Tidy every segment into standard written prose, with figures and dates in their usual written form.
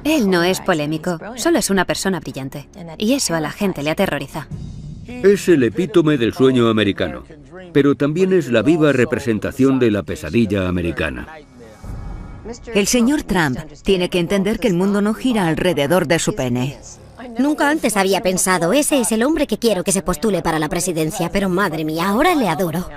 Él no es polémico, solo es una persona brillante. Y eso a la gente le aterroriza. Es el epítome del sueño americano, pero también es la viva representación de la pesadilla americana. El señor Trump tiene que entender que el mundo no gira alrededor de su pene. Nunca antes había pensado, ese es el hombre que quiero que se postule para la presidencia, pero madre mía, ahora le adoro.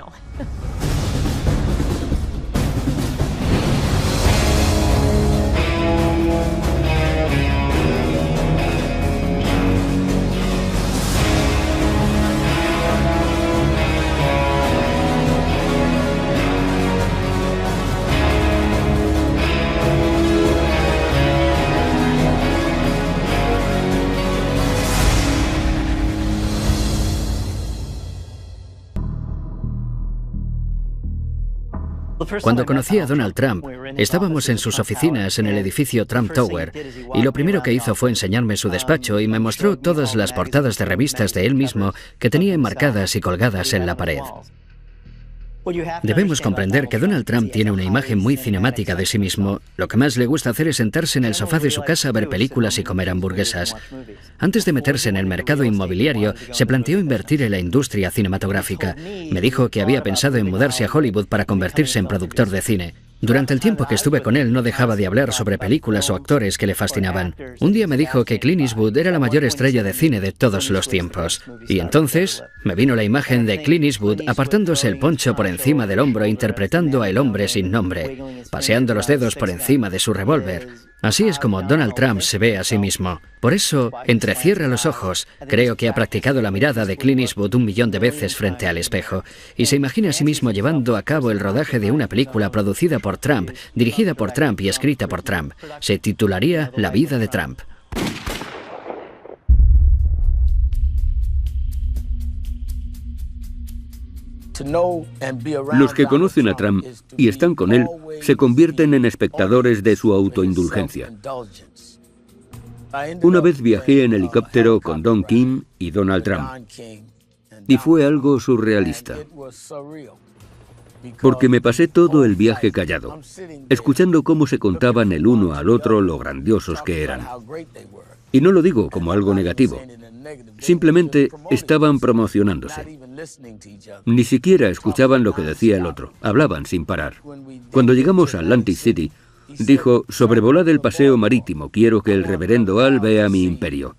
Cuando conocí a Donald Trump, estábamos en sus oficinas en el edificio Trump Tower, y lo primero que hizo fue enseñarme su despacho y me mostró todas las portadas de revistas de él mismo que tenía enmarcadas y colgadas en la pared. Debemos comprender que Donald Trump tiene una imagen muy cinemática de sí mismo. Lo que más le gusta hacer es sentarse en el sofá de su casa a ver películas y comer hamburguesas. Antes de meterse en el mercado inmobiliario, se planteó invertir en la industria cinematográfica. Me dijo que había pensado en mudarse a Hollywood para convertirse en productor de cine. Durante el tiempo que estuve con él no dejaba de hablar sobre películas o actores que le fascinaban. Un día me dijo que Clint Eastwood era la mayor estrella de cine de todos los tiempos. Y entonces me vino la imagen de Clint Eastwood apartándose el poncho por encima del hombro interpretando a El hombre sin nombre, paseando los dedos por encima de su revólver. Así es como Donald Trump se ve a sí mismo. Por eso, entrecierra los ojos. Creo que ha practicado la mirada de Clint Eastwood 1.000.000 de veces frente al espejo. Y se imagina a sí mismo llevando a cabo el rodaje de una película producida por Trump, dirigida por Trump y escrita por Trump. Se titularía La vida de Trump. Los que conocen a Trump y están con él se convierten en espectadores de su autoindulgencia. Una vez viajé en helicóptero con Don King y Donald Trump, y fue algo surrealista, porque me pasé todo el viaje callado, escuchando cómo se contaban el uno al otro lo grandiosos que eran. Y no lo digo como algo negativo, simplemente estaban promocionándose. Ni siquiera escuchaban lo que decía el otro, hablaban sin parar. Cuando llegamos a Atlantic City, dijo, sobrevolad el paseo marítimo, quiero que el reverendo Al vea mi imperio.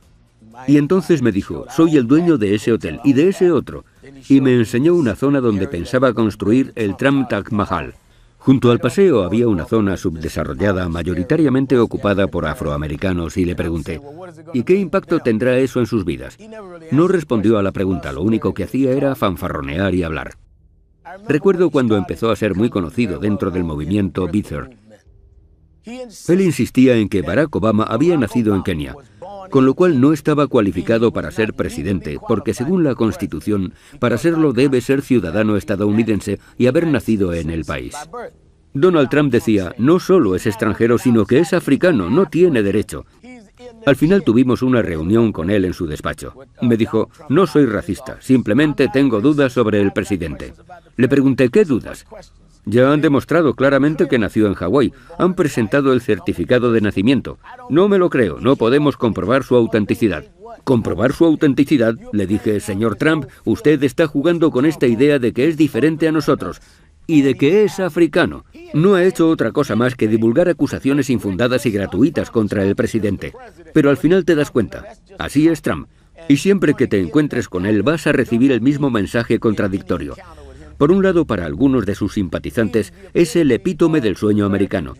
Y entonces me dijo, soy el dueño de ese hotel y de ese otro. Y me enseñó una zona donde pensaba construir el Trump Taj Mahal. Junto al paseo había una zona subdesarrollada, mayoritariamente ocupada por afroamericanos, y le pregunté, ¿y qué impacto tendrá eso en sus vidas? No respondió a la pregunta, lo único que hacía era fanfarronear y hablar. Recuerdo cuando empezó a ser muy conocido dentro del movimiento Birther. Él insistía en que Barack Obama había nacido en Kenia, con lo cual no estaba cualificado para ser presidente, porque según la Constitución, para serlo debe ser ciudadano estadounidense y haber nacido en el país. Donald Trump decía, no solo es extranjero, sino que es africano, no tiene derecho. Al final tuvimos una reunión con él en su despacho. Me dijo, no soy racista, simplemente tengo dudas sobre el presidente. Le pregunté, ¿qué dudas? Ya han demostrado claramente que nació en Hawái. Han presentado el certificado de nacimiento. No me lo creo, no podemos comprobar su autenticidad. ¿Comprobar su autenticidad? Le dije, señor Trump, usted está jugando con esta idea de que es diferente a nosotros y de que es africano. No ha hecho otra cosa más que divulgar acusaciones infundadas y gratuitas contra el presidente. Pero al final te das cuenta, así es Trump. Y siempre que te encuentres con él vas a recibir el mismo mensaje contradictorio. Por un lado, para algunos de sus simpatizantes, es el epítome del sueño americano.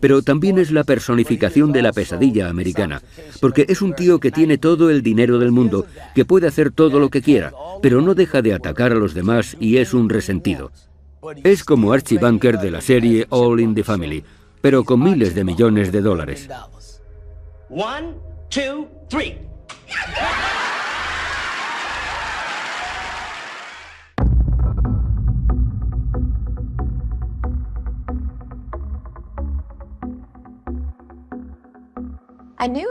Pero también es la personificación de la pesadilla americana, porque es un tío que tiene todo el dinero del mundo, que puede hacer todo lo que quiera, pero no deja de atacar a los demás y es un resentido. Es como Archie Bunker de la serie All in the Family, pero con miles de millones de dólares. 1, 2, 3.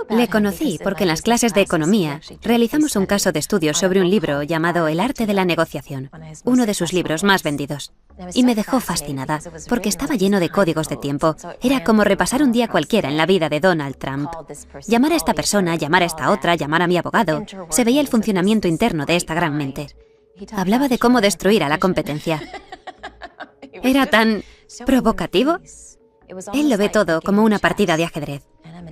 Le conocí porque en las clases de economía realizamos un caso de estudio sobre un libro llamado El arte de la negociación, uno de sus libros más vendidos. Y me dejó fascinada, porque estaba lleno de códigos de tiempo. Era como repasar un día cualquiera en la vida de Donald Trump. Llamar a esta persona, llamar a esta otra, llamar a mi abogado. Se veía el funcionamiento interno de esta gran mente. Hablaba de cómo destruir a la competencia. Era tan provocativo. Él lo ve todo como una partida de ajedrez.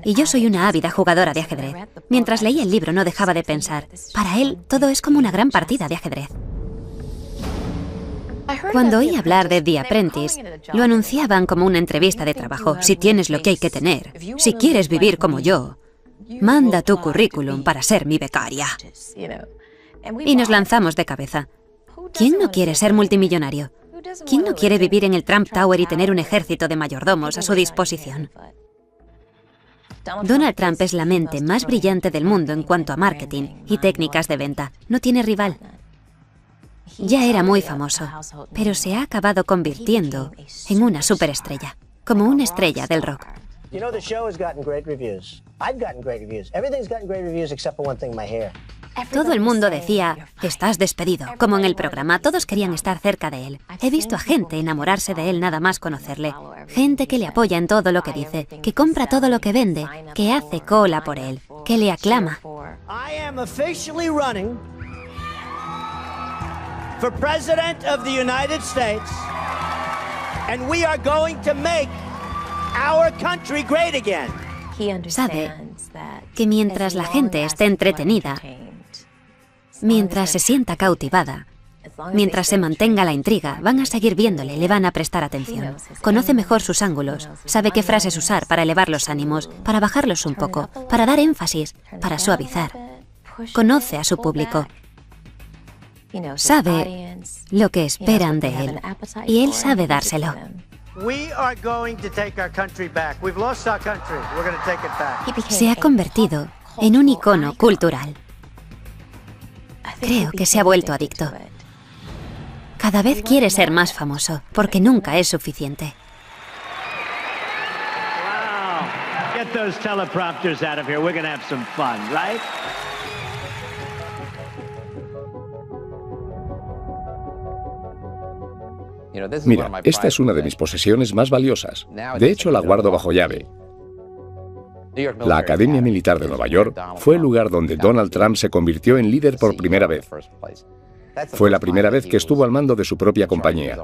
Y yo soy una ávida jugadora de ajedrez. Mientras leía el libro no dejaba de pensar. Para él, todo es como una gran partida de ajedrez. Cuando oí hablar de The Apprentice, lo anunciaban como una entrevista de trabajo. Si tienes lo que hay que tener, si quieres vivir como yo, manda tu currículum para ser mi becaria. Y nos lanzamos de cabeza. ¿Quién no quiere ser multimillonario? ¿Quién no quiere vivir en el Trump Tower y tener un ejército de mayordomos a su disposición? Donald Trump es la mente más brillante del mundo en cuanto a marketing y técnicas de venta. No tiene rival. Ya era muy famoso, pero se ha acabado convirtiendo en una superestrella, como una estrella del rock. Todo el mundo decía, estás despedido, como en el programa, todos querían estar cerca de él. He visto a gente enamorarse de él nada más conocerle, gente que le apoya en todo lo que dice, que compra todo lo que vende, que hace cola por él, que le aclama. For President of the United States, and we are going to make our country great again. Sabe que mientras la gente esté entretenida, mientras se sienta cautivada, mientras se mantenga la intriga, van a seguir viéndole, le van a prestar atención. Conoce mejor sus ángulos, sabe qué frases usar para elevar los ánimos, para bajarlos un poco, para dar énfasis, para suavizar. Conoce a su público. Sabe lo que esperan de él y él sabe dárselo. Se ha convertido en un icono cultural. Creo que se ha vuelto adicto. Cada vez quiere ser más famoso, porque nunca es suficiente. Wow. Get those teleprompters out of here. We're going to have some fun, right? Mira, esta es una de mis posesiones más valiosas. De hecho, la guardo bajo llave. La Academia Militar de Nueva York fue el lugar donde Donald Trump se convirtió en líder por primera vez. Fue la primera vez que estuvo al mando de su propia compañía.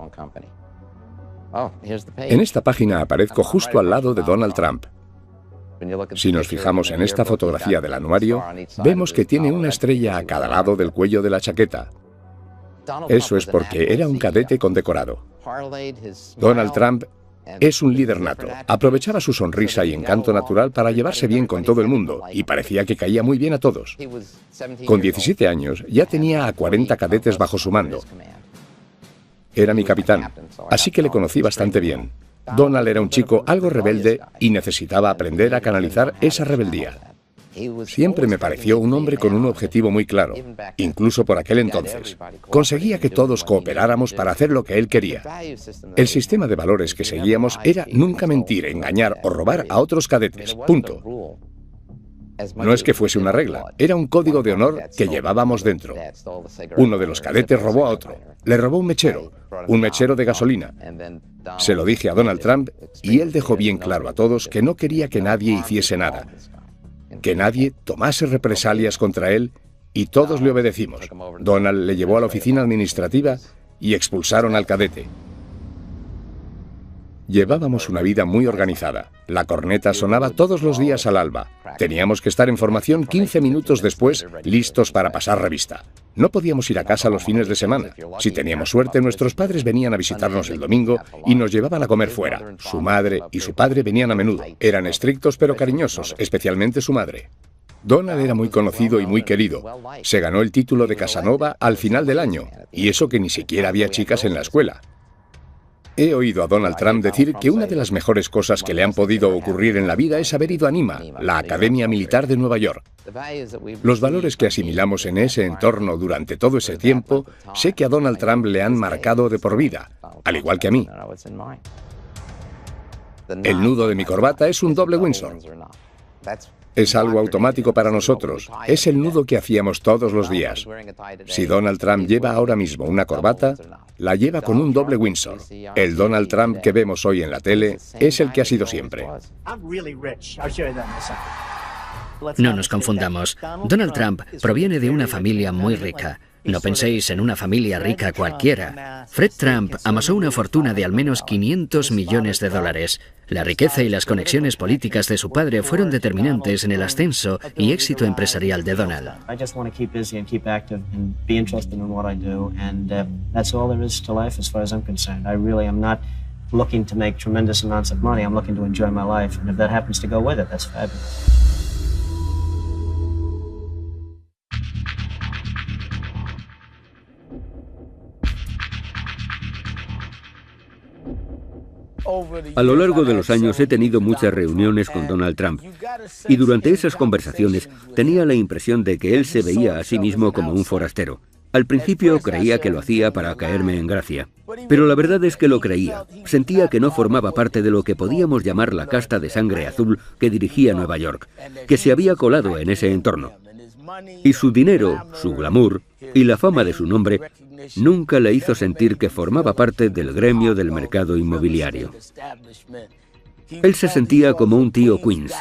En esta página aparezco justo al lado de Donald Trump. Si nos fijamos en esta fotografía del anuario, vemos que tiene una estrella a cada lado del cuello de la chaqueta. Eso es porque era un cadete condecorado. Donald Trump es un líder nato. Aprovechaba su sonrisa y encanto natural para llevarse bien con todo el mundo y parecía que caía muy bien a todos. Con 17 años ya tenía a 40 cadetes bajo su mando. Era mi capitán, así que le conocí bastante bien. Donald era un chico algo rebelde y necesitaba aprender a canalizar esa rebeldía. Siempre me pareció un hombre con un objetivo muy claro, incluso por aquel entonces. Conseguía que todos cooperáramos para hacer lo que él quería. El sistema de valores que seguíamos era nunca mentir, engañar o robar a otros cadetes. Punto. No es que fuese una regla, era un código de honor que llevábamos dentro. Uno de los cadetes robó a otro. Le robó un mechero de gasolina. Se lo dije a Donald Trump y él dejó bien claro a todos que no quería que nadie hiciese nada. Que nadie tomase represalias contra él y todos le obedecimos. Donald le llevó a la oficina administrativa y expulsaron al cadete. Llevábamos una vida muy organizada. La corneta sonaba todos los días al alba. Teníamos que estar en formación 15 minutos después, listos para pasar revista. No podíamos ir a casa los fines de semana. Si teníamos suerte, nuestros padres venían a visitarnos el domingo y nos llevaban a comer fuera. Su madre y su padre venían a menudo. Eran estrictos pero cariñosos, especialmente su madre. Donald era muy conocido y muy querido. Se ganó el título de Casanova al final del año, y eso que ni siquiera había chicas en la escuela. He oído a Donald Trump decir que una de las mejores cosas que le han podido ocurrir en la vida es haber ido a NIMA, la Academia Militar de Nueva York. Los valores que asimilamos en ese entorno durante todo ese tiempo, sé que a Donald Trump le han marcado de por vida, al igual que a mí. El nudo de mi corbata es un doble Windsor. Es algo automático para nosotros. Es el nudo que hacíamos todos los días. Si Donald Trump lleva ahora mismo una corbata, la lleva con un doble Windsor. El Donald Trump que vemos hoy en la tele es el que ha sido siempre. No nos confundamos. Donald Trump proviene de una familia muy rica. No penséis en una familia rica cualquiera. Fred Trump amasó una fortuna de al menos 500 millones de dólares. La riqueza y las conexiones políticas de su padre fueron determinantes en el ascenso y éxito empresarial de Donald. Looking to make tremendous amounts of money. I'm looking to enjoy my life, and if that happens to go with it, that's fabulous. A lo largo de los años he tenido muchas reuniones con Donald Trump y durante esas conversaciones tenía la impresión de que él se veía a sí mismo como un forastero. Al principio creía que lo hacía para caerme en gracia, pero la verdad es que lo creía. Sentía que no formaba parte de lo que podíamos llamar la casta de sangre azul que dirigía Nueva York, que se había colado en ese entorno. Y su dinero, su glamour y la fama de su nombre nunca le hizo sentir que formaba parte del gremio del mercado inmobiliario. Él se sentía como un tío Queens.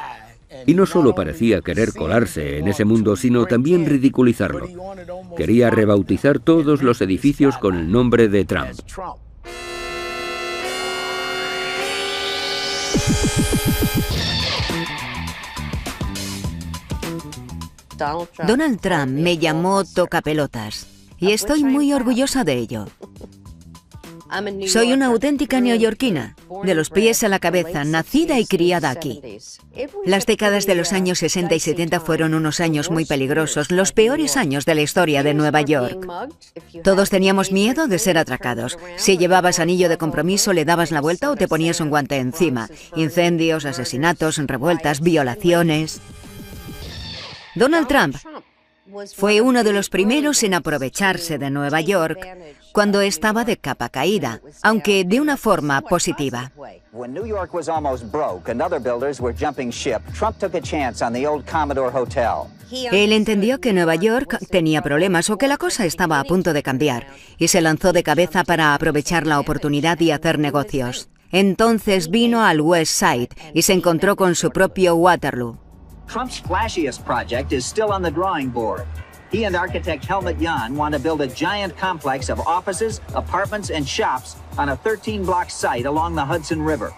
Y no solo parecía querer colarse en ese mundo, sino también ridiculizarlo. Quería rebautizar todos los edificios con el nombre de Trump. Donald Trump me llamó tocapelotas y estoy muy orgullosa de ello. Soy una auténtica neoyorquina, de los pies a la cabeza, nacida y criada aquí. Las décadas de los años 60 y 70 fueron unos años muy peligrosos, los peores años de la historia de Nueva York. Todos teníamos miedo de ser atracados. Si llevabas anillo de compromiso, le dabas la vuelta o te ponías un guante encima. Incendios, asesinatos, revueltas, violaciones. Donald Trump fue uno de los primeros en aprovecharse de Nueva York cuando estaba de capa caída, aunque de una forma positiva. Él entendió que Nueva York tenía problemas o que la cosa estaba a punto de cambiar y se lanzó de cabeza para aprovechar la oportunidad y hacer negocios. Entonces vino al West Side y se encontró con su propio Waterloo. Trump's flashiest project is still on the drawing board. He and architect Helmut Jahn want to build a giant complex of offices, apartments, and shops on a 13-block site along the Hudson River.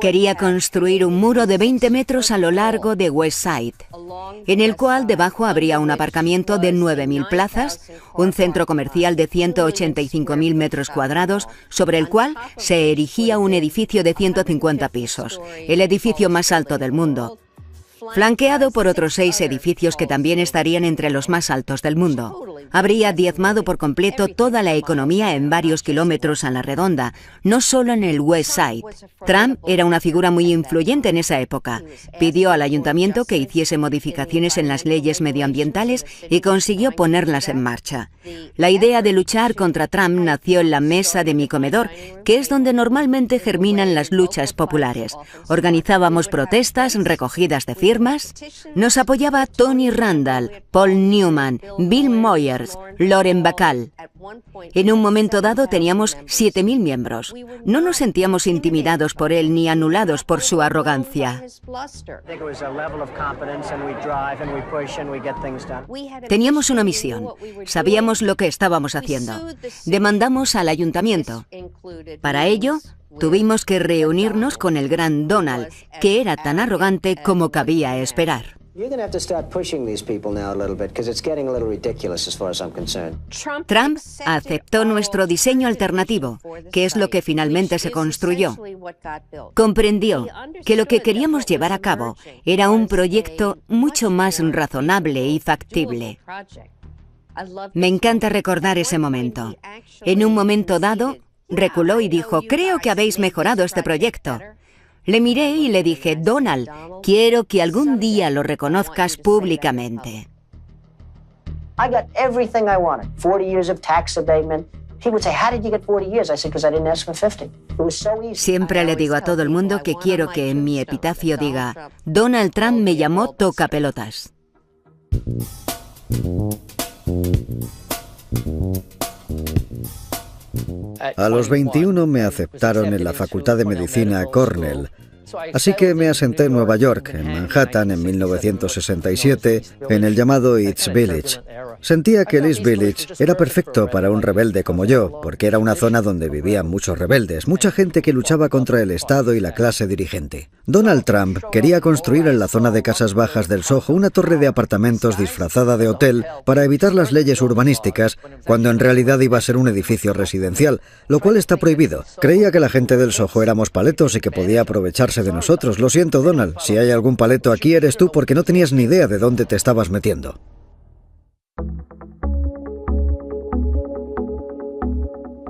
Quería construir un muro de 20 metros a lo largo de West Side, en el cual debajo habría un aparcamiento de 9.000 plazas, un centro comercial de 185.000 metros cuadrados, sobre el cual se erigía un edificio de 150 pisos, el edificio más alto del mundo, flanqueado por otros 6 edificios que también estarían entre los más altos del mundo. Habría diezmado por completo toda la economía en varios kilómetros a la redonda, no solo en el West Side. Trump era una figura muy influyente en esa época. Pidió al ayuntamiento que hiciese modificaciones en las leyes medioambientales y consiguió ponerlas en marcha. La idea de luchar contra Trump nació en la mesa de mi comedor, que es donde normalmente germinan las luchas populares. Organizábamos protestas, recogidas de firmas. Nos apoyaba Tony Randall, Paul Newman, Bill Moyers, Lauren Bacall. En un momento dado teníamos 7.000 miembros. No nos sentíamos intimidados por él ni anulados por su arrogancia. Teníamos una misión. Sabíamos lo que estábamos haciendo. Demandamos al ayuntamiento. Para ello, tuvimos que reunirnos con el gran Donald, que era tan arrogante como cabía esperar. Trump aceptó nuestro diseño alternativo, que es lo que finalmente se construyó. Comprendió que lo que queríamos llevar a cabo era un proyecto mucho más razonable y factible. Me encanta recordar ese momento. En un momento dado, reculó y dijo: «Creo que habéis mejorado este proyecto». Le miré y le dije: «Donald, quiero que algún día lo reconozcas públicamente». Siempre le digo a todo el mundo que quiero que en mi epitafio diga: Donald Trump me llamó tocapelotas. A los 21 me aceptaron en la Facultad de Medicina Cornell. Así que me asenté en Nueva York, en Manhattan, en 1967, en el llamado East Village. Sentía que el East Village era perfecto para un rebelde como yo, porque era una zona donde vivían muchos rebeldes, mucha gente que luchaba contra el Estado y la clase dirigente. Donald Trump quería construir en la zona de casas bajas del Soho una torre de apartamentos disfrazada de hotel para evitar las leyes urbanísticas, cuando en realidad iba a ser un edificio residencial, lo cual está prohibido. Creía que la gente del Soho éramos paletos y que podía aprovecharse de nosotros. Lo siento, Donald, si hay algún paleto aquí eres tú, porque no tenías ni idea de dónde te estabas metiendo.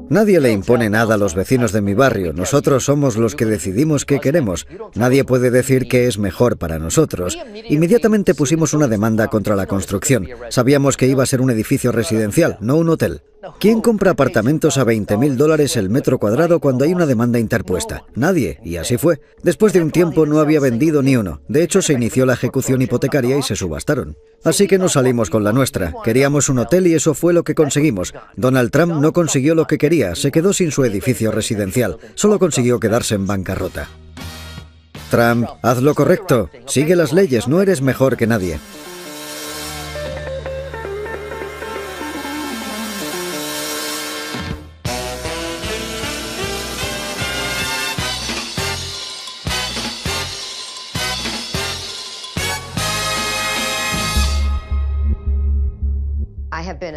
Nadie le impone nada a los vecinos de mi barrio. Nosotros somos los que decidimos qué queremos. Nadie puede decir qué es mejor para nosotros. Inmediatamente pusimos una demanda contra la construcción. Sabíamos que iba a ser un edificio residencial, no un hotel. ¿Quién compra apartamentos a $20.000 el metro cuadrado cuando hay una demanda interpuesta? Nadie, y así fue. Después de un tiempo no había vendido ni uno. De hecho, se inició la ejecución hipotecaria y se subastaron. Así que nos salimos con la nuestra. Queríamos un hotel y eso fue lo que conseguimos. Donald Trump no consiguió lo que quería, se quedó sin su edificio residencial. Solo consiguió quedarse en bancarrota. Trump, haz lo correcto. Sigue las leyes, no eres mejor que nadie.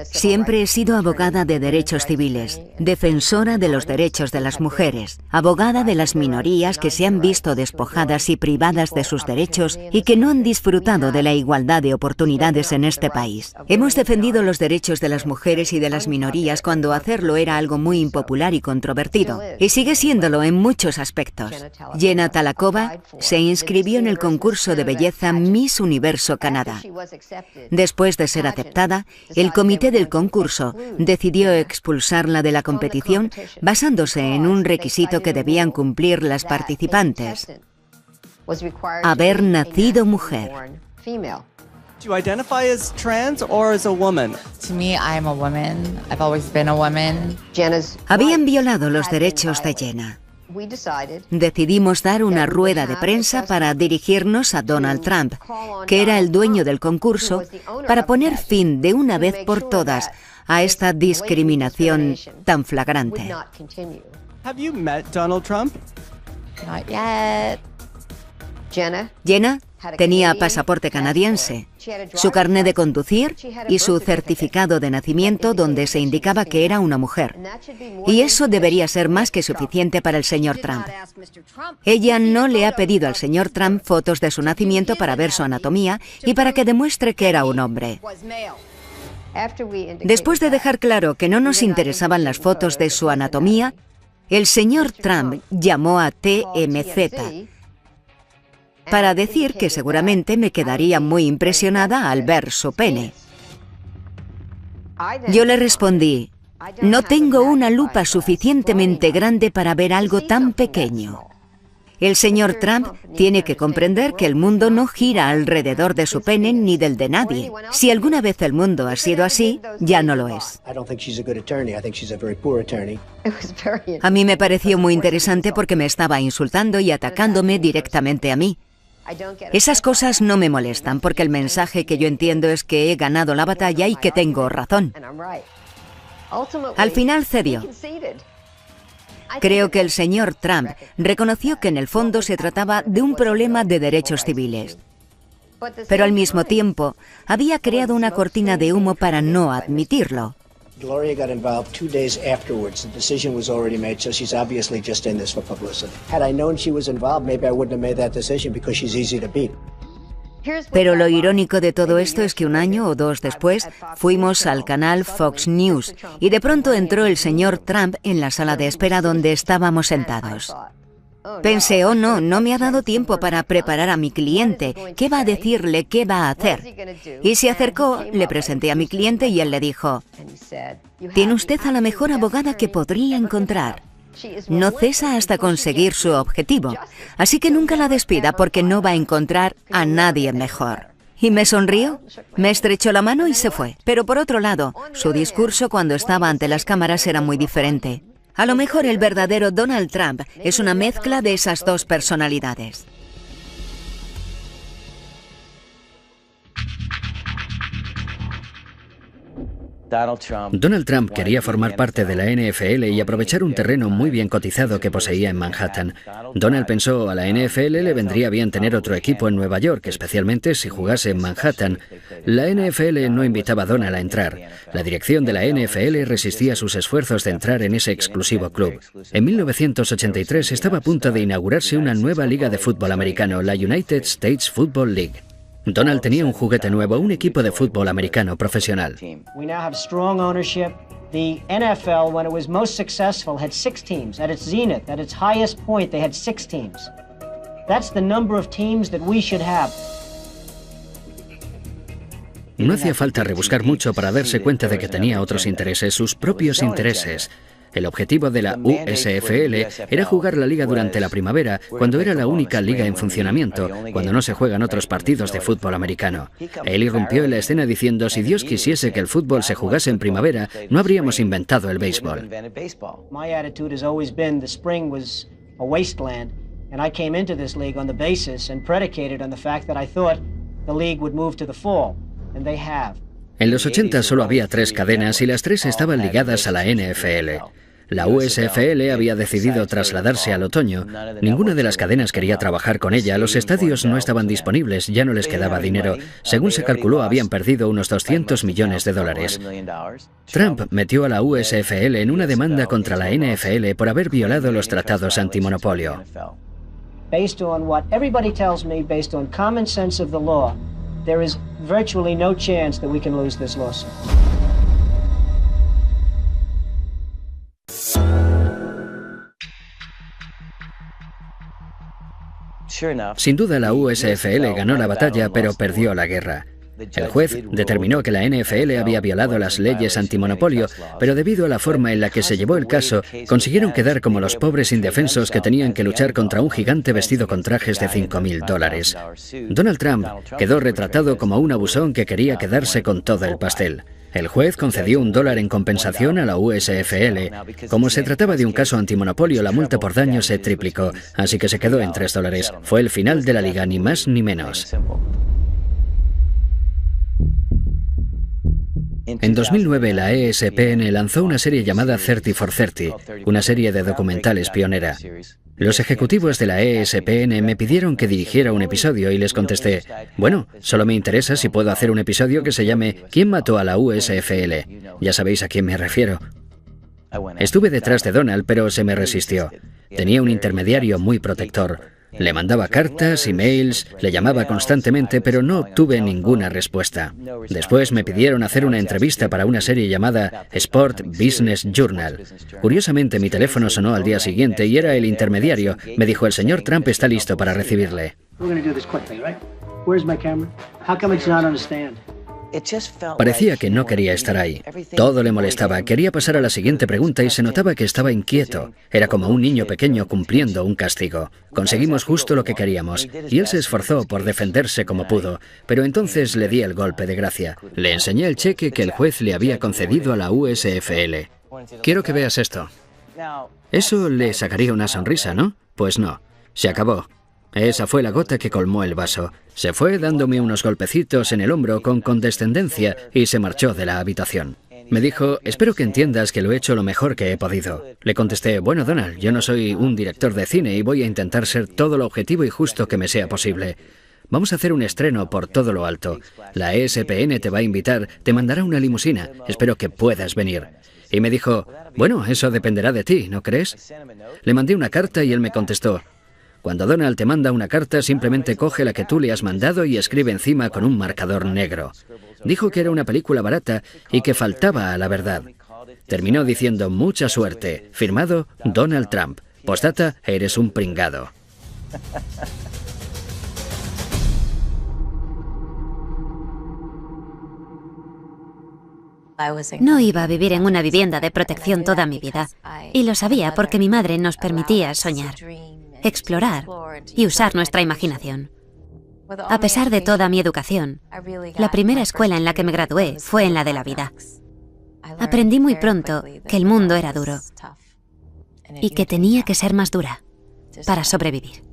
Siempre he sido abogada de derechos civiles, defensora de los derechos de las mujeres, abogada de las minorías que se han visto despojadas y privadas de sus derechos y que no han disfrutado de la igualdad de oportunidades en este país. Hemos defendido los derechos de las mujeres y de las minorías cuando hacerlo era algo muy impopular y controvertido, y sigue siéndolo en muchos aspectos. Jenna Talakova se inscribió en el concurso de belleza Miss Universo Canadá. Después de ser aceptada, el comité del concurso decidió expulsarla de la competición basándose en un requisito que debían cumplir las participantes: haber nacido mujer. Do you identify as trans or as a woman? To me, I am a woman. I've always been a woman. Habían violado los derechos de Jenna. Decidimos dar una rueda de prensa para dirigirnos a Donald Trump, que era el dueño del concurso, para poner fin de una vez por todas a esta discriminación tan flagrante. Have you met Donald Trump? Not yet. Jenna tenía pasaporte canadiense, su carné de conducir y su certificado de nacimiento donde se indicaba que era una mujer. Y eso debería ser más que suficiente para el señor Trump. Ella no le ha pedido al señor Trump fotos de su nacimiento para ver su anatomía y para que demuestre que era un hombre. Después de dejar claro que no nos interesaban las fotos de su anatomía, el señor Trump llamó a TMZ para decir que seguramente me quedaría muy impresionada al ver su pene. Yo le respondí: no tengo una lupa suficientemente grande para ver algo tan pequeño. El señor Trump tiene que comprender que el mundo no gira alrededor de su pene ni del de nadie. Si alguna vez el mundo ha sido así, ya no lo es. A mí me pareció muy interesante porque me estaba insultando y atacándome directamente a mí. Esas cosas no me molestan porque el mensaje que yo entiendo es que he ganado la batalla y que tengo razón. Al final cedió. Creo que el señor Trump reconoció que en el fondo se trataba de un problema de derechos civiles. Pero al mismo tiempo, había creado una cortina de humo para no admitirlo. Gloria got involved 2 days afterwards. The decision was already made, so she's obviously just in this for publicity. Had I known she was involved, maybe I wouldn't have made that decision because she's easy to beat. Pero lo irónico de todo esto es que un año o dos después fuimos al canal Fox News y de pronto entró el señor Trump en la sala de espera donde estábamos sentados. Pensé, oh no, no me ha dado tiempo para preparar a mi cliente. ¿Qué va a decirle? ¿Qué va a hacer? Y se acercó, le presenté a mi cliente y él le dijo, tiene usted a la mejor abogada que podría encontrar. No cesa hasta conseguir su objetivo, así que nunca la despida porque no va a encontrar a nadie mejor. Y me sonrió, me estrechó la mano y se fue. Pero por otro lado, su discurso cuando estaba ante las cámaras era muy diferente. A lo mejor el verdadero Donald Trump es una mezcla de esas dos personalidades. Donald Trump quería formar parte de la NFL y aprovechar un terreno muy bien cotizado que poseía en Manhattan. Donald pensó, a la NFL le vendría bien tener otro equipo en Nueva York, especialmente si jugase en Manhattan. La NFL no invitaba a Donald a entrar. La dirección de la NFL resistía sus esfuerzos de entrar en ese exclusivo club. En 1983 estaba a punto de inaugurarse una nueva liga de fútbol americano, la United States Football League. Donald tenía un juguete nuevo, un equipo de fútbol americano profesional. We now have strong ownership. The NFL, when it was most successful, had 6 teams. At its zenith, at its highest point, they had 6 teams. That's the number of teams that we should have. No hacía falta rebuscar mucho para darse cuenta de que tenía otros intereses, sus propios intereses. El objetivo de la USFL era jugar la liga durante la primavera, cuando era la única liga en funcionamiento, cuando no se juegan otros partidos de fútbol americano. Él irrumpió en la escena diciendo, si Dios quisiese que el fútbol se jugase en primavera, no habríamos inventado el béisbol. My attitude has always been the spring was a wasteland, and I came into this league on the basis and predicated on the fact that I thought the league would move to the fall, and they have. En los 80 solo había 3 cadenas y las 3 estaban ligadas a la NFL. La USFL había decidido trasladarse al otoño. Ninguna de las cadenas quería trabajar con ella. Los estadios no estaban disponibles, ya no les quedaba dinero. Según se calculó, habían perdido unos $200 millones. Trump metió a la USFL en una demanda contra la NFL por haber violado los tratados antimonopolio. Based on what everybody tells me, based on common sense of the law, there is virtually no chance that we can lose this lawsuit. Sin duda la USFL ganó la batalla, pero perdió la guerra. El juez determinó que la NFL había violado las leyes antimonopolio, pero debido a la forma en la que se llevó el caso, consiguieron quedar como los pobres indefensos que tenían que luchar contra un gigante vestido con trajes de $5.000. Donald Trump quedó retratado como un abusón que quería quedarse con todo el pastel. El juez concedió $1 en compensación a la USFL. Como se trataba de un caso antimonopolio, la multa por daño se triplicó, así que se quedó en $3. Fue el final de la liga, ni más ni menos. En 2009, la ESPN lanzó una serie llamada 30 for 30, una serie de documentales pionera. Los ejecutivos de la ESPN me pidieron que dirigiera un episodio y les contesté, bueno, solo me interesa si puedo hacer un episodio que se llame ¿Quién mató a la USFL? Ya sabéis a quién me refiero. Estuve detrás de Donald, pero se me resistió. Tenía un intermediario muy protector. Le mandaba cartas, emails, le llamaba constantemente, pero no obtuve ninguna respuesta. Después me pidieron hacer una entrevista para una serie llamada Sport Business Journal. Curiosamente, mi teléfono sonó al día siguiente y era el intermediario. Me dijo, el señor Trump está listo para recibirle. Parecía que no quería estar ahí. Todo le molestaba. Quería pasar a la siguiente pregunta y se notaba que estaba inquieto. Era como un niño pequeño cumpliendo un castigo. Conseguimos justo lo que queríamos y él se esforzó por defenderse como pudo, pero entonces le di el golpe de gracia. Le enseñé el cheque que el juez le había concedido a la USFL. Quiero que veas esto. Eso le sacaría una sonrisa, ¿no? Pues no. Se acabó. Esa fue la gota que colmó el vaso. Se fue dándome unos golpecitos en el hombro con condescendencia y se marchó de la habitación. Me dijo, espero que entiendas que lo he hecho lo mejor que he podido. Le contesté, bueno, Donald, yo no soy un director de cine y voy a intentar ser todo lo objetivo y justo que me sea posible. Vamos a hacer un estreno por todo lo alto. La ESPN te va a invitar, te mandará una limusina. Espero que puedas venir. Y me dijo, bueno, eso dependerá de ti, ¿no crees? Le mandé una carta y él me contestó, cuando Donald te manda una carta, simplemente coge la que tú le has mandado y escribe encima con un marcador negro. Dijo que era una película barata y que faltaba a la verdad. Terminó diciendo mucha suerte, firmado Donald Trump. Postdata, eres un pringado. No iba a vivir en una vivienda de protección toda mi vida, y lo sabía porque mi madre nos permitía soñar, explorar y usar nuestra imaginación. A pesar de toda mi educación, la primera escuela en la que me gradué fue en la de la vida. Aprendí muy pronto que el mundo era duro y que tenía que ser más dura para sobrevivir.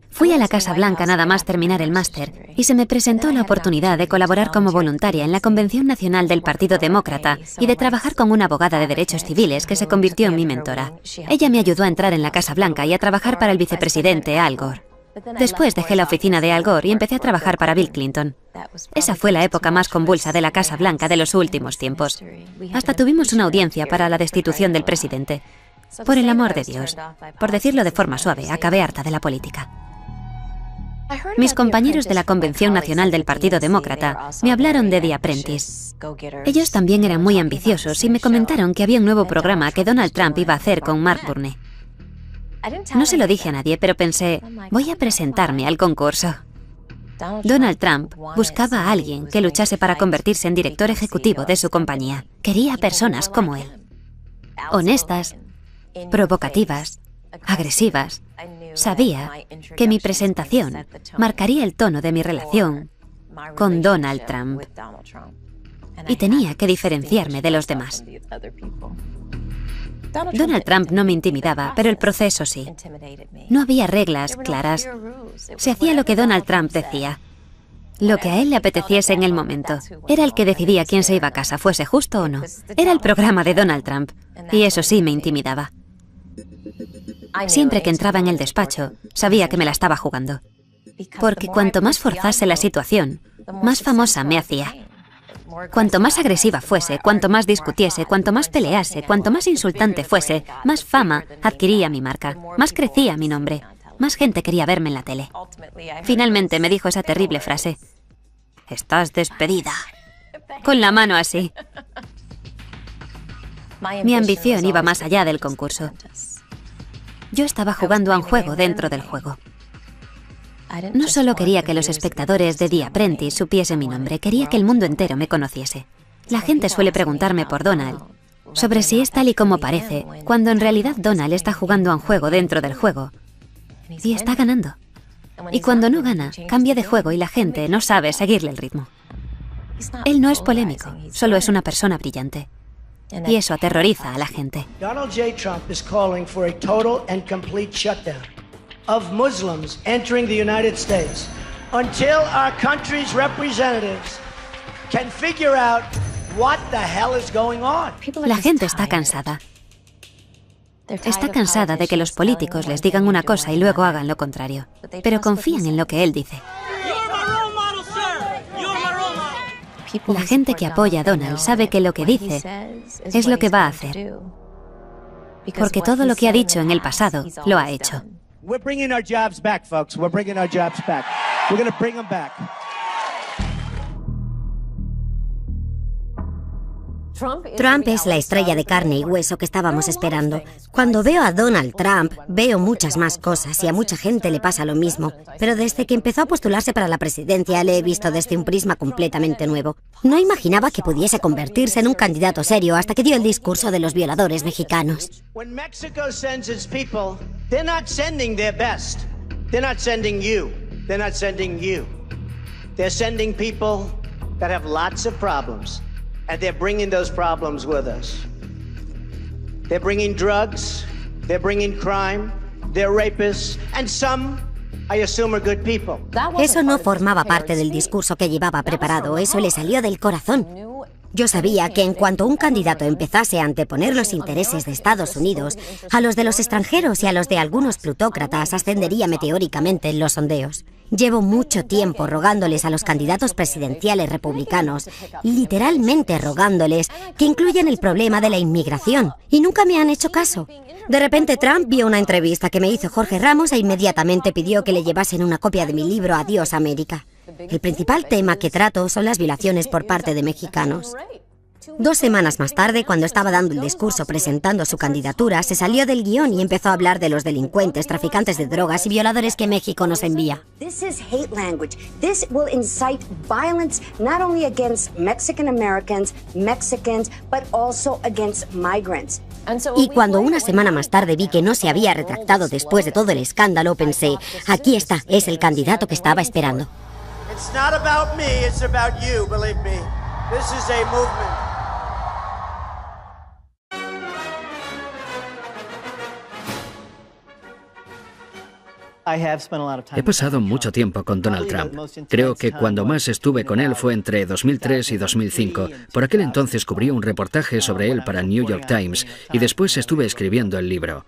Fui a la Casa Blanca nada más terminar el máster y se me presentó la oportunidad de colaborar como voluntaria en la Convención Nacional del Partido Demócrata y de trabajar con una abogada de derechos civiles que se convirtió en mi mentora. Ella me ayudó a entrar en la Casa Blanca y a trabajar para el vicepresidente Al Gore. Después dejé la oficina de Al Gore y empecé a trabajar para Bill Clinton. Esa fue la época más convulsa de la Casa Blanca de los últimos tiempos. Hasta tuvimos una audiencia para la destitución del presidente. Por el amor de Dios, por decirlo de forma suave, acabé harta de la política. Mis compañeros de la Convención Nacional del Partido Demócrata me hablaron de The Apprentice. Ellos también eran muy ambiciosos y me comentaron que había un nuevo programa que Donald Trump iba a hacer con Mark Burney. No se lo dije a nadie, pero pensé, voy a presentarme al concurso. Donald Trump buscaba a alguien que luchase para convertirse en director ejecutivo de su compañía. Quería personas como él. Honestas, provocativas, agresivas. Sabía que mi presentación marcaría el tono de mi relación con Donald Trump y tenía que diferenciarme de los demás. Donald Trump no me intimidaba, pero el proceso sí. No había reglas claras. Se hacía lo que Donald Trump decía. Lo que a él le apeteciese en el momento. Era el que decidía quién se iba a casa, fuese justo o no. Era el programa de Donald Trump, y eso sí me intimidaba. Siempre que entraba en el despacho, sabía que me la estaba jugando. Porque cuanto más forzase la situación, más famosa me hacía. Cuanto más agresiva fuese, cuanto más discutiese, cuanto más pelease, cuanto más insultante fuese, más fama adquiría mi marca, más crecía mi nombre, más gente quería verme en la tele. Finalmente me dijo esa terrible frase: «Estás despedida», con la mano así. Mi ambición iba más allá del concurso. Yo estaba jugando a un juego dentro del juego. No solo quería que los espectadores de The Apprentice supiesen mi nombre, quería que el mundo entero me conociese. La gente suele preguntarme por Donald, sobre si es tal y como parece, cuando en realidad Donald está jugando a un juego dentro del juego. Y está ganando. Y cuando no gana, cambia de juego y la gente no sabe seguirle el ritmo. Él no es polémico, solo es una persona brillante. Y eso aterroriza a la gente. Donald J. Trump is calling for a total and complete shutdown of Muslims entering the United States until our country's representatives can figure out what the hell is going on. La gente está cansada. Está cansada de que los políticos les digan una cosa y luego hagan lo contrario. Pero confían en lo que él dice. La gente que apoya a Donald sabe que lo que dice es lo que va a hacer. Porque todo lo que ha dicho en el pasado lo ha hecho. We're bringing our jobs back, folks. We're bringing our jobs back. We're going to bring them back. Trump es la estrella de carne y hueso que estábamos esperando. Cuando veo a Donald Trump, veo muchas más cosas y a mucha gente le pasa lo mismo. Pero desde que empezó a postularse para la presidencia, le he visto desde un prisma completamente nuevo. No imaginaba que pudiese convertirse en un candidato serio hasta que dio el discurso de los violadores mexicanos. When Mexico sends its people, they're not sending their best. They're not sending you. They're not sending you. They're sending people that have lots of problems. And they're bringing those problems with us. They're bringing drugs, they're bringing crime, they're rapists, and some, I assume, are good people. Eso no formaba parte del discurso que llevaba preparado, eso le salió del corazón. Yo sabía que en cuanto un candidato empezase a anteponer los intereses de Estados Unidos a los de los extranjeros y a los de algunos plutócratas, ascendería meteóricamente en los sondeos. Llevo mucho tiempo rogándoles a los candidatos presidenciales republicanos, literalmente rogándoles, que incluyan el problema de la inmigración, y nunca me han hecho caso. De repente Trump vio una entrevista que me hizo Jorge Ramos e inmediatamente pidió que le llevasen una copia de mi libro Adiós América. El principal tema que trato son las violaciones por parte de mexicanos. 2 semanas más tarde, cuando estaba dando el discurso presentando su candidatura, se salió del guión y empezó a hablar de los delincuentes, traficantes de drogas y violadores que México nos envía. This is hate language. This will incite violence not only against Mexican Americans, Mexicans, but also against migrants. Y cuando una semana más tarde vi que no se había retractado después de todo el escándalo, pensé, aquí está, es el candidato que estaba esperando. It's not about me, it's about you, believe me. This is a movement. He pasado mucho tiempo con Donald Trump. Creo que cuando más estuve con él fue entre 2003 y 2005. Por aquel entonces cubrí un reportaje sobre él para New York Times y después estuve escribiendo el libro.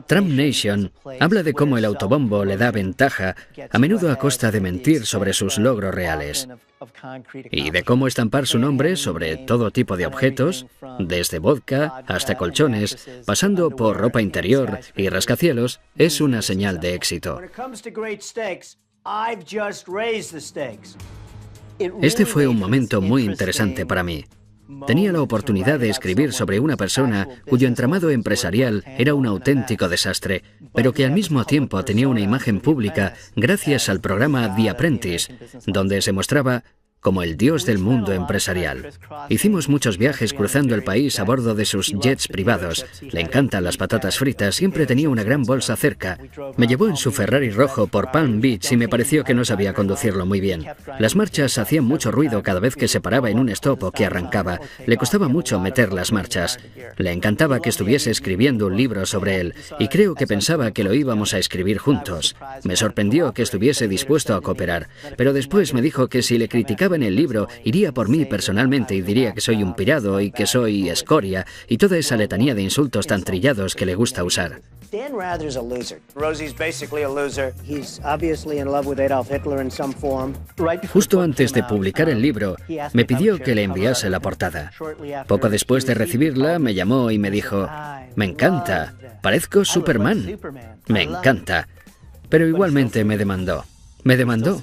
Trump Nation habla de cómo el autobombo le da ventaja, a menudo a costa de mentir sobre sus logros reales, y de cómo estampar su nombre sobre todo tipo de objetos, desde vodka hasta colchones, pasando por ropa interior y rascacielos, es una señal de éxito. Este fue un momento muy interesante para mí. Tenía la oportunidad de escribir sobre una persona cuyo entramado empresarial era un auténtico desastre, pero que al mismo tiempo tenía una imagen pública gracias al programa The Apprentice, donde se mostraba como el dios del mundo empresarial. Hicimos muchos viajes cruzando el país a bordo de sus jets privados. Le encantan las patatas fritas, siempre tenía una gran bolsa cerca. Me llevó en su Ferrari rojo por Palm Beach y me pareció que no sabía conducirlo muy bien. Las marchas hacían mucho ruido cada vez que se paraba en un stop o que arrancaba. Le costaba mucho meter las marchas. Le encantaba que estuviese escribiendo un libro sobre él y creo que pensaba que lo íbamos a escribir juntos. Me sorprendió que estuviese dispuesto a cooperar, pero después me dijo que si le criticaba en el libro, iría por mí personalmente y diría que soy un pirado y que soy escoria y toda esa letanía de insultos tan trillados que le gusta usar. Dan Rather's a loser. Rosie's basically a loser. He's obviously in love with Adolf Hitler in some form. Justo antes de publicar el libro, me pidió que le enviase la portada. Poco después de recibirla, me llamó y me dijo, me encanta, parezco Superman. Me encanta. Pero igualmente me demandó. Me demandó.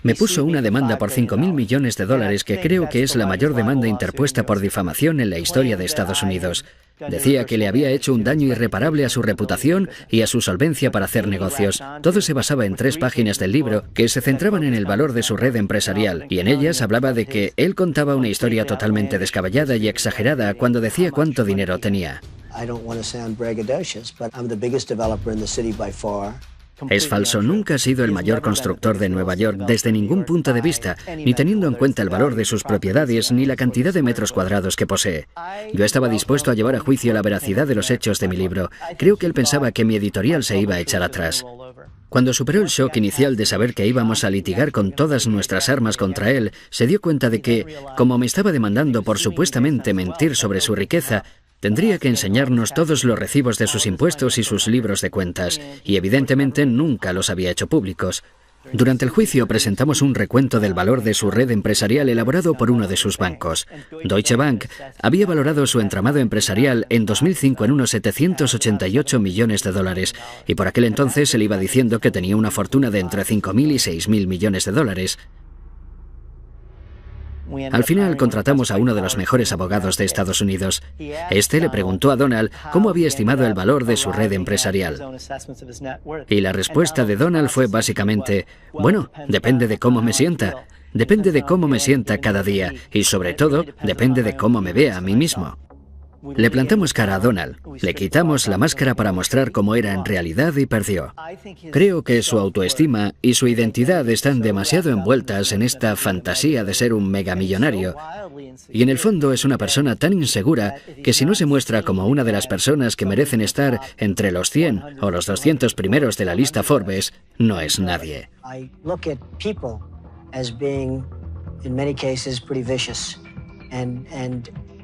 Me puso una demanda por $5.000 millones que creo que es la mayor demanda interpuesta por difamación en la historia de Estados Unidos. Decía que le había hecho un daño irreparable a su reputación y a su solvencia para hacer negocios. Todo se basaba en 3 páginas del libro que se centraban en el valor de su red empresarial, y en ellas hablaba de que él contaba una historia totalmente descabellada y exagerada cuando decía cuánto dinero tenía. Es falso, nunca ha sido el mayor constructor de Nueva York desde ningún punto de vista, ni teniendo en cuenta el valor de sus propiedades ni la cantidad de metros cuadrados que posee. Yo estaba dispuesto a llevar a juicio la veracidad de los hechos de mi libro. Creo que él pensaba que mi editorial se iba a echar atrás. Cuando superó el shock inicial de saber que íbamos a litigar con todas nuestras armas contra él, se dio cuenta de que, como me estaba demandando por supuestamente mentir sobre su riqueza, tendría que enseñarnos todos los recibos de sus impuestos y sus libros de cuentas, y evidentemente nunca los había hecho públicos. Durante el juicio presentamos un recuento del valor de su red empresarial elaborado por uno de sus bancos. Deutsche Bank había valorado su entramado empresarial en 2005 en unos $788 millones, y por aquel entonces se le iba diciendo que tenía una fortuna de entre $5.000 y $6.000 millones. Al final contratamos a uno de los mejores abogados de Estados Unidos. Este le preguntó a Donald cómo había estimado el valor de su red empresarial. Y la respuesta de Donald fue básicamente, bueno, depende de cómo me sienta. Depende de cómo me sienta cada día y sobre todo depende de cómo me vea a mí mismo. Le plantamos cara a Donald, le quitamos la máscara para mostrar cómo era en realidad y perdió. Creo que su autoestima y su identidad están demasiado envueltas en esta fantasía de ser un megamillonario. Y en el fondo es una persona tan insegura que si no se muestra como una de las personas que merecen estar entre los 100 o los 200 primeros de la lista Forbes, no es nadie.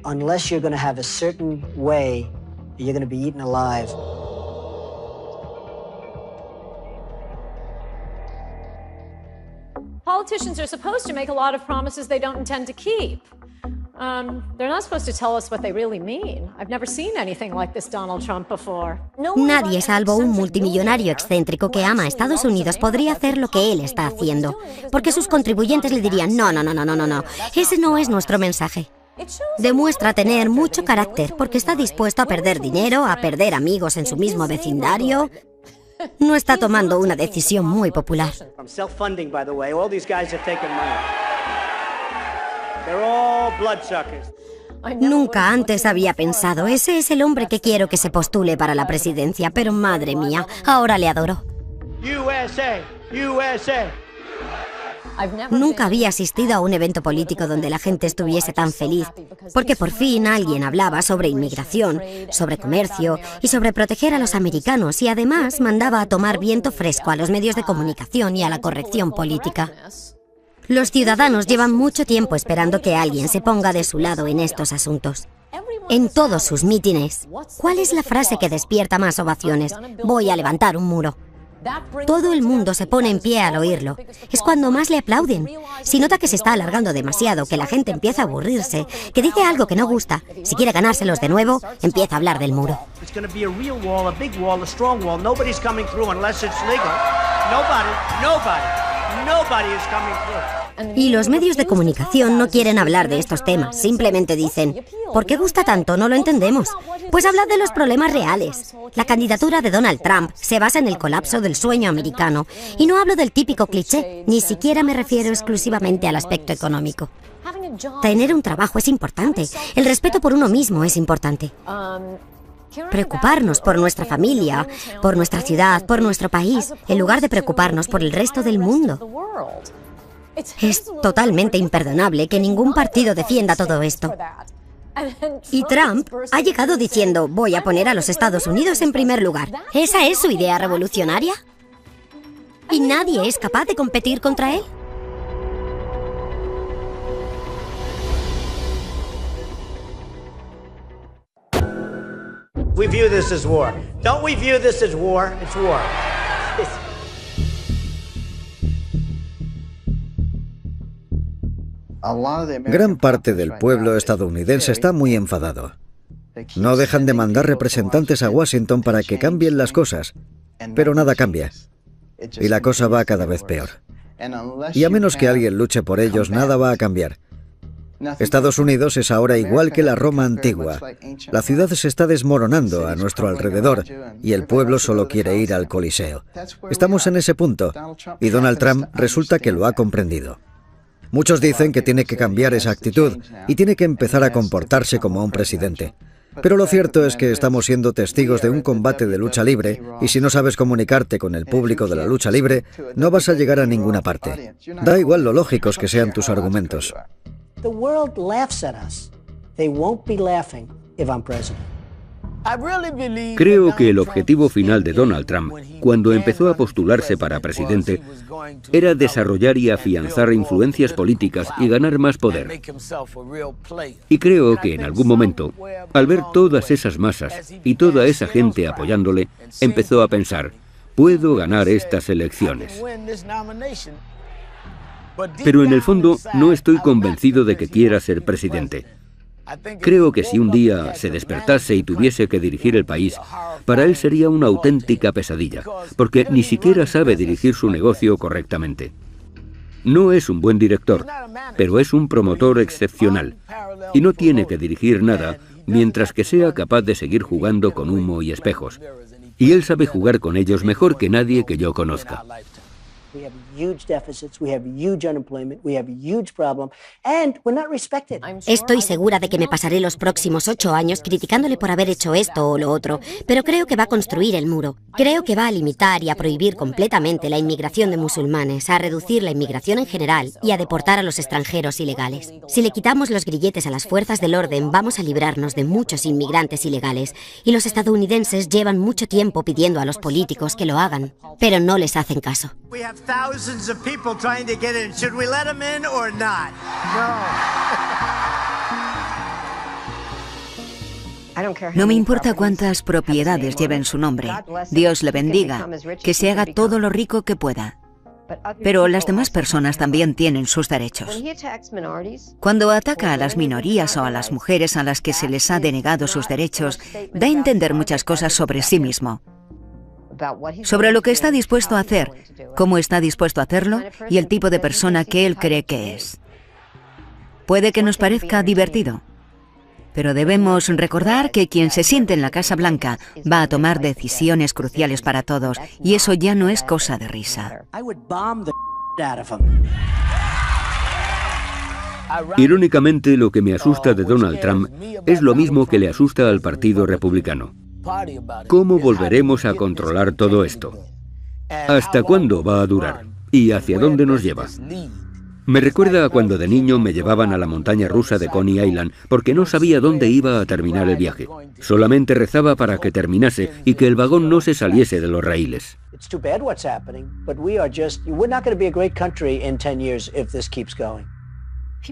Unless you're going to have a certain way, you're going to be eaten alive. Politicians are supposed to make a lot of promises they don't intend to keep. Nadie, salvo un multimillonario excéntrico que ama a Estados Unidos, podría hacer lo que él está haciendo, porque sus contribuyentes le dirían, no, ese no es nuestro mensaje. Demuestra tener mucho carácter, porque está dispuesto a perder dinero, a perder amigos en su mismo vecindario. No está tomando una decisión muy popular. Nunca antes había pensado, ese es el hombre que quiero que se postule para la presidencia, pero madre mía, ahora le adoro. Nunca había asistido a un evento político donde la gente estuviese tan feliz, porque por fin alguien hablaba sobre inmigración, sobre comercio y sobre proteger a los americanos, y además mandaba a tomar viento fresco a los medios de comunicación y a la corrección política. Los ciudadanos llevan mucho tiempo esperando que alguien se ponga de su lado en estos asuntos. En todos sus mítines, ¿cuál es la frase que despierta más ovaciones? Voy a levantar un muro. Todo el mundo se pone en pie al oírlo. Es cuando más le aplauden. Si nota que se está alargando demasiado, que la gente empieza a aburrirse, que dice algo que no gusta, si quiere ganárselos de nuevo, empieza a hablar del muro. Y los medios de comunicación no quieren hablar de estos temas, simplemente dicen, ¿por qué gusta tanto? No lo entendemos. Pues hablad de los problemas reales. La candidatura de Donald Trump se basa en el colapso del sueño americano. Y no hablo del típico cliché, ni siquiera me refiero exclusivamente al aspecto económico. Tener un trabajo es importante, el respeto por uno mismo es importante. Preocuparnos por nuestra familia, por nuestra ciudad, por nuestro país, en lugar de preocuparnos por el resto del mundo. Es totalmente imperdonable que ningún partido defienda todo esto. Y Trump ha llegado diciendo, voy a poner a los Estados Unidos en primer lugar. ¿Esa es su idea revolucionaria? ¿Y nadie es capaz de competir contra él? We view this as war. Don't we view this as war? It's war. Gran parte del pueblo estadounidense está muy enfadado. No dejan de mandar representantes a Washington para que cambien las cosas, pero nada cambia. Y la cosa va cada vez peor. Y a menos que alguien luche por ellos, nada va a cambiar. Estados Unidos es ahora igual que la Roma antigua. La ciudad se está desmoronando a nuestro alrededor y el pueblo solo quiere ir al Coliseo. Estamos en ese punto y Donald Trump resulta que lo ha comprendido. Muchos dicen que tiene que cambiar esa actitud y tiene que empezar a comportarse como un presidente. Pero lo cierto es que estamos siendo testigos de un combate de lucha libre y si no sabes comunicarte con el público de la lucha libre, no vas a llegar a ninguna parte. Da igual lo lógicos que sean tus argumentos. The world laughs at us. They won't be laughing if I'm president. Creo que el objetivo final de Donald Trump, cuando empezó a postularse para presidente, era desarrollar y afianzar influencias políticas y ganar más poder. Y creo que en algún momento, al ver todas esas masas y toda esa gente apoyándole, empezó a pensar, puedo ganar estas elecciones. Pero en el fondo no estoy convencido de que quiera ser presidente. Creo que si un día se despertase y tuviese que dirigir el país, para él sería una auténtica pesadilla, porque ni siquiera sabe dirigir su negocio correctamente. No es un buen director, pero es un promotor excepcional, y no tiene que dirigir nada mientras que sea capaz de seguir jugando con humo y espejos. Y él sabe jugar con ellos mejor que nadie que yo conozca. We have huge deficits, we have huge unemployment, we have huge problem, and we're not respected. Estoy segura de que me pasaré los próximos 8 años criticándole por haber hecho esto o lo otro, pero creo que va a construir el muro. Creo que va a limitar y a prohibir completamente la inmigración de musulmanes, a reducir la inmigración en general y a deportar a los extranjeros ilegales. Si le quitamos los grilletes a las fuerzas del orden, vamos a librarnos de muchos inmigrantes ilegales, y los estadounidenses llevan mucho tiempo pidiendo a los políticos que lo hagan, pero no les hacen caso. Thousands of people trying to get in. Should we let them in or not? No me importa cuántas propiedades lleven su nombre. Dios le bendiga, que se haga todo lo rico que pueda. Pero las demás personas también tienen sus derechos. Cuando ataca a las minorías o a las mujeres a las que se les ha denegado sus derechos, da a entender muchas cosas sobre sí mismo. Sobre lo que está dispuesto a hacer, cómo está dispuesto a hacerlo y el tipo de persona que él cree que es. Puede que nos parezca divertido, pero debemos recordar que quien se siente en la Casa Blanca va a tomar decisiones cruciales para todos, y eso ya no es cosa de risa. Irónicamente, lo que me asusta de Donald Trump es lo mismo que le asusta al Partido Republicano. ¿Cómo volveremos a controlar todo esto? ¿Hasta cuándo va a durar? ¿Y hacia dónde nos lleva? Me recuerda a cuando de niño me llevaban a la montaña rusa de Coney Island porque no sabía dónde iba a terminar el viaje. Solamente rezaba para que terminase y que el vagón no se saliese de los raíles.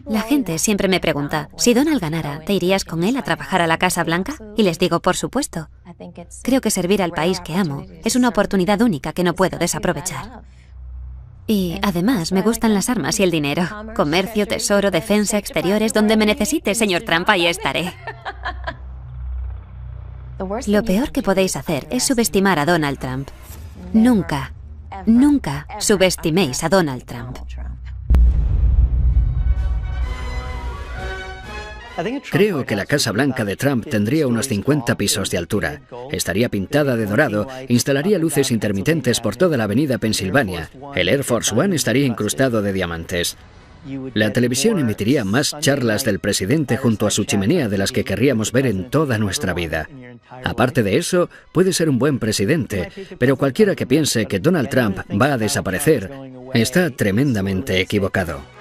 La gente siempre me pregunta, si Donald ganara, ¿te irías con él a trabajar a la Casa Blanca? Y les digo, por supuesto. Creo que servir al país que amo es una oportunidad única que no puedo desaprovechar. Y además me gustan las armas y el dinero. Comercio, tesoro, defensa, exteriores, donde me necesite, señor Trump, ahí estaré. Lo peor que podéis hacer es subestimar a Donald Trump. Nunca, nunca subestiméis a Donald Trump. Creo que la Casa Blanca de Trump tendría unos 50 pisos de altura. Estaría pintada de dorado, instalaría luces intermitentes por toda la avenida Pensilvania. El Air Force One estaría incrustado de diamantes. La televisión emitiría más charlas del presidente junto a su chimenea de las que querríamos ver en toda nuestra vida. Aparte de eso, puede ser un buen presidente, pero cualquiera que piense que Donald Trump va a desaparecer está tremendamente equivocado.